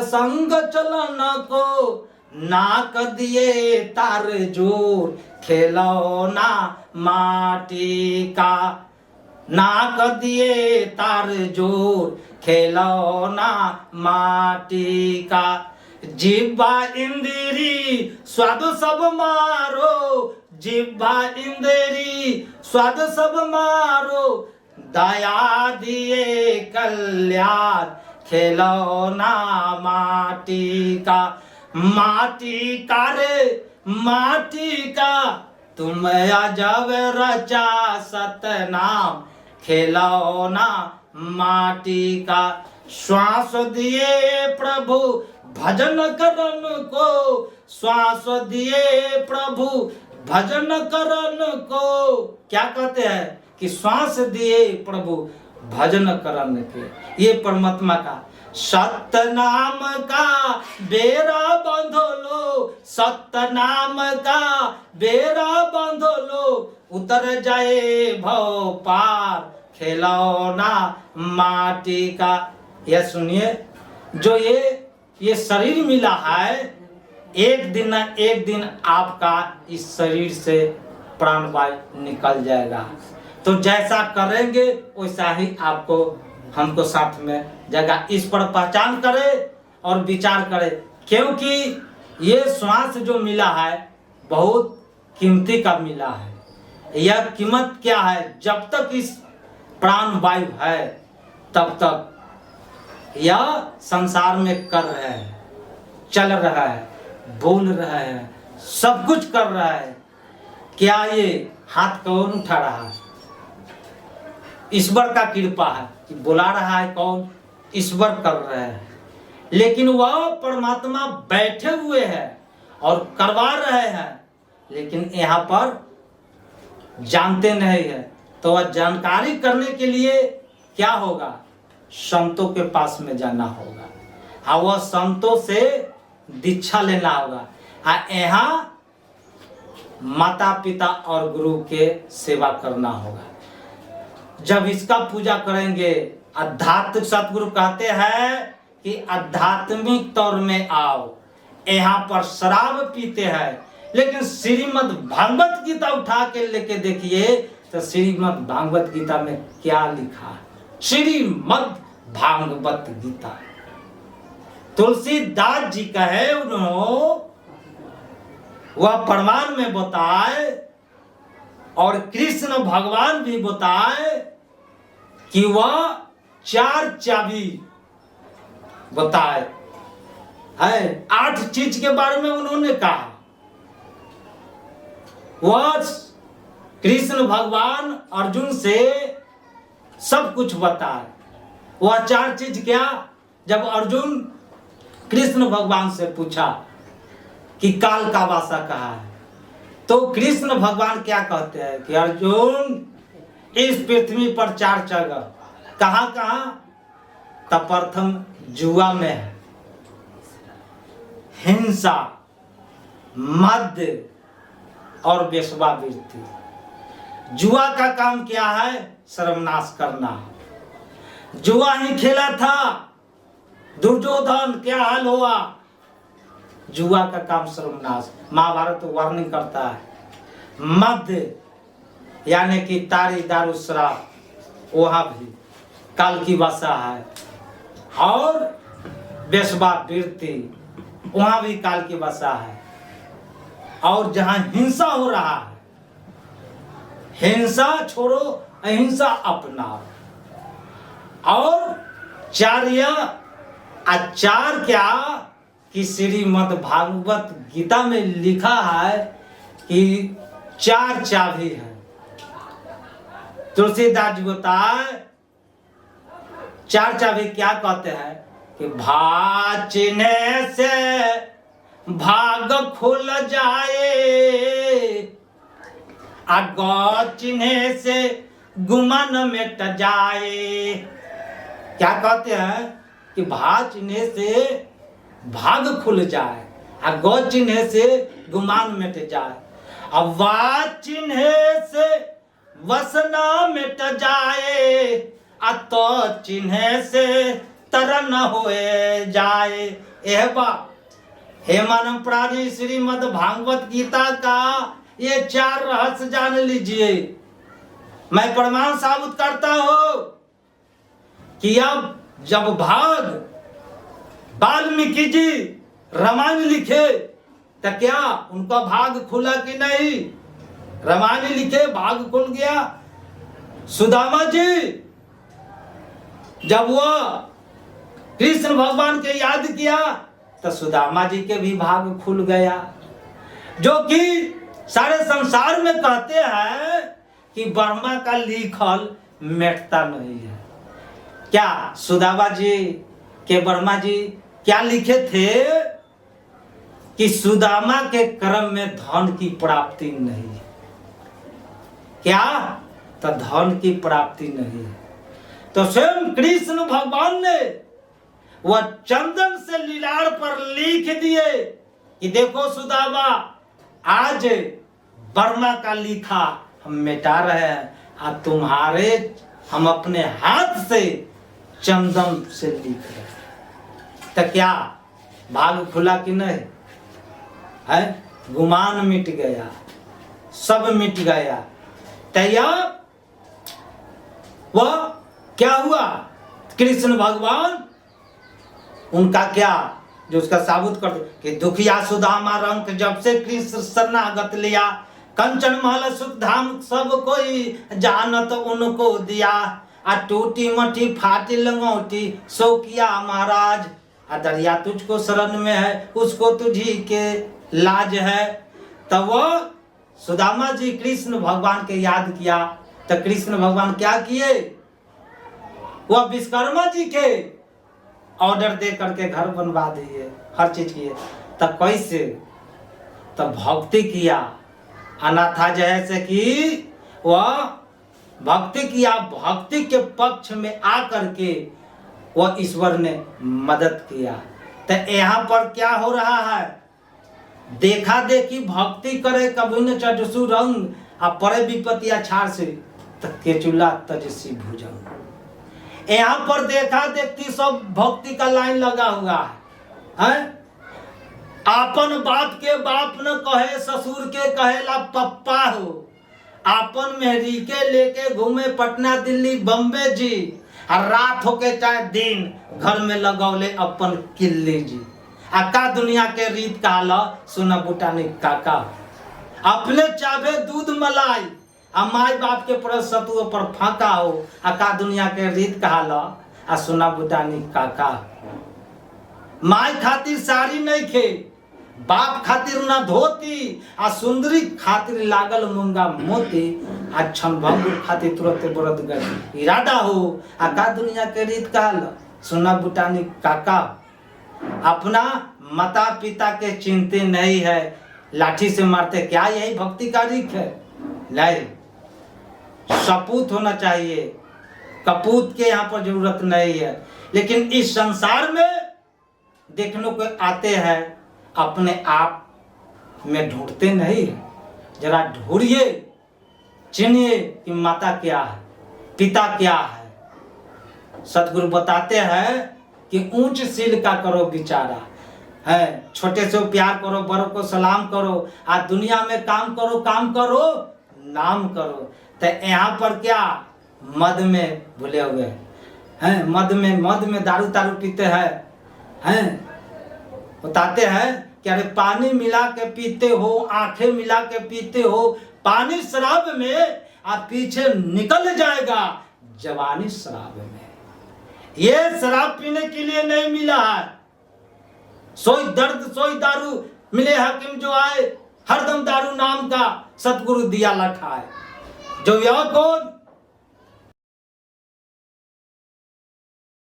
संग चलन को नाक दिए तार जोर, खिलौना माटी का। नाक दिए तार जोर, खिलौना माटी का। जिब्बा इंद्री स्वाद सब मारो, जिब्बा इंद्री स्वाद सब मारो। दया दिए कल्याण, खिलौना माटी का। माटी का रे माटी का, तुम अजब रचा सतनाम, खिलौना माटी का। श्वास दिए प्रभु भजन करन को, श्वास दिए प्रभु भजन करन को। क्या कहते हैं कि श्वास दिए प्रभु भजन करन के। ये परमात्मा का सत्य नाम का बेरा बांधो लो, सत्य नाम का बेरा बांधो लो। उतर जाए भव पार, खिलौना माटी का। यह सुनिए, जो ये शरीर मिला है, एक दिन न एक दिन आपका इस शरीर से प्राणवायु निकल जाएगा। तो जैसा करेंगे वैसा ही आपको हमको साथ में जगह। इस पर पहचान करें और विचार करें, क्योंकि ये श्वास जो मिला है बहुत कीमती का मिला है। यह कीमत क्या है? जब तक इस प्राण वायु है तब तक यह संसार में कर रहे हैं, चल रहा है, बोल रहा है, सब कुछ कर रहा है। क्या ये हाथ कौन उठा रहा है? ईश्वर का कृपा है कि बुला रहा है कौन? ईश्वर कर रहे हैं। लेकिन वह परमात्मा बैठे हुए हैं और करवा रहे हैं, लेकिन यहाँ पर जानते नहीं है। तो वह जानकारी करने के लिए क्या होगा? संतों के पास में जाना होगा, हाँ, वह संतों से दीक्षा लेना होगा। हाँ, यहाँ माता पिता और गुरु के सेवा करना होगा। जब इसका पूजा करेंगे, आध्यात्मिक सतगुरु कहते हैं कि आध्यात्मिक तौर में आओ। यहाँ पर शराब पीते हैं, लेकिन श्रीमद् भागवत गीता उठा के लेके देखिए तो श्रीमद् भागवत गीता में क्या लिखा है? श्रीमद् भागवत गीता। तुलसीदास जी कहे, उन्होंने वह प्रमाण में बताए और कृष्ण भगवान भी बताए कि वह 4 चाबी बताए है। 8 चीज के बारे में उन्होंने कहा। वह कृष्ण भगवान अर्जुन से सब कुछ बताए। वह 4 चीज क्या? जब अर्जुन कृष्ण भगवान से पूछा कि काल का वासा कहाँ है, तो कृष्ण भगवान क्या कहते हैं कि अर्जुन, इस पृथ्वी पर 4 जगह, कहाँ कहाँ? तब प्रथम जुआ में है, हिंसा, मद्य और वेश्यावृत्ति। जुआ का काम क्या है? सर्वनाश करना। जुआ ही खेला था दुर्योधन, क्या हाल हुआ? जुआ का काम सर्वनाश। महाभारत वार्निंग करता है। मद्य यानी कि तारी, दारू, शराब, वहां भी काल की वासा है। और वेश्यावृत्ति, वहां भी काल की वासा है। और जहां हिंसा हो रहा है, हिंसा छोड़ो, अहिंसा अपनाओ। और 4 क्या कि श्रीमद् भागवत गीता में लिखा है कि 4 चाबी है। तुलसीदास जी बताए 4 चाबी क्या कहते हैं कि भाचने से भाग खुल जाए, गौचने से गुमान मिट जाए। क्या कहते हैं कि भाचने से भाग खुल जाए, गौ चिन्ह से गुमान मिट जाए, अब वा चिन्ह से वसना मिट जाए, तो चिन्ह से तरह न होए जाए। यह बात हे मानव प्राणी श्रीमद् भागवत गीता का ये 4 रहस्य जान लीजिए। मैं प्रमाण साबित करता हूं कि अब जब वाल्मीकि जी रामायण लिखे तो क्या उनका भाग खुला कि नहीं? रामायण लिखे भाग खुल गया। सुदामा जी जब वो कृष्ण भगवान के याद किया तो सुदामा जी के भी भाग खुल गया। जो कि सारे संसार में कहते हैं कि ब्रह्मा का लिखल मिटता नहीं है। क्या सुदामा जी के ब्रह्मा जी क्या लिखे थे कि सुदामा के कर्म में धन की प्राप्ति नहीं है। क्या? तो धन की प्राप्ति नहीं है। तो स्वयं कृष्ण भगवान ने वह चंदन से लीलाड़ पर लिख दिए कि देखो सुदामा, आज ब्रह्मा का लिखा हम मिटा रहे हैं, और तुम्हारे हम अपने हाथ से चंदन से लिख रहे हैं। तो क्या भाग खुला कि नहीं है? गुमान मिट गया, सब मिट गया। तैया वह क्या हुआ? कृष्ण भगवान उनका क्या जो उसका साबुत कर दे कि दुखिया सुदामा रंग जब से कृष्ण शरणागत लिया, कंचन महल सुख धाम सब कोई जानत उनको दिया। आ टूटी मठी फाटी लंगोटी सो किया महाराज, आ दरिया तुझको शरण में है उसको तुझी के लाज है। तब वो सुदामा जी कृष्ण भगवान के याद किया तो कृष्ण भगवान क्या किए? वह विश्वकर्मा जी के ऑर्डर दे करके घर बनवा दिए, हर चीज किए। तब कैसे? तब भक्ति किया। अनाथा जैसे कि वह भक्ति किया, भक्ति के पक्ष में आकर के वह ईश्वर ने मदद किया। तो यहाँ पर क्या हो रहा है? देखा देखी भक्ति करे कभी न चढ़सु रंग, आ परे विपत्ति छाड़ से केचुला तजसी भुजंग। यहाँ पर देखा देखती सब भक्ति का लाइन लगा हुआ है। आपन बाप के बाप न कहे, ससुर के कहेला पप्पा हो। आपन मेहरी के लेके घूमे पटना दिल्ली बम्बे जी, और रात होके चाहे दिन घर में लगौले अपन किल्ली जी। आका दुनिया के रीत कहला सुना बुटानी काका, अपने चाहे दूध मलाई आ माई बाप के पर सतुओ पर फाका हो। आका दुनिया के रीत कहला आ सुना बुटानी काका। माई खातिर साड़ी नहीं खे, बाप खातिर ना धोती, आ सुंदरी खातिर लागल मूंगा मोती, आ क्षणभंगुर खातिर तुरंत बरद गए इरादा हो। आका दुनिया के रीत कहला सुना बुटानी काका। अपना माता पिता के चिंते नहीं है, लाठी से मारते, क्या यही भक्ति का रीत है? नहीं, सपूत होना चाहिए, कपूत के यहाँ पर जरूरत नहीं है। लेकिन इस संसार में देखने को आते हैं, अपने आप में ढूंढते नहीं है। जरा ढूंढिए, चिन्हिए कि माता क्या है, पिता क्या है। सतगुरु बताते हैं कि ऊंच सील का करो विचारा है, छोटे से प्यार करो, बड़ों को सलाम करो, आज दुनिया में काम करो नाम करो। तो यहाँ पर क्या मद में भूले हुए हैं, मद में दारू पीते हैं। बताते हैं कि अरे पानी मिला के पीते हो, आंखें मिला के पीते हो, पानी शराब में आप पीछे निकल जाएगा जवानी शराब में। ये शराब पीने के लिए नहीं मिला है, सोई दर्द सोई दारू मिले हाकिम जो आए, हरदम दारू नाम का सतगुरु दिया लखा है। जो यह कौन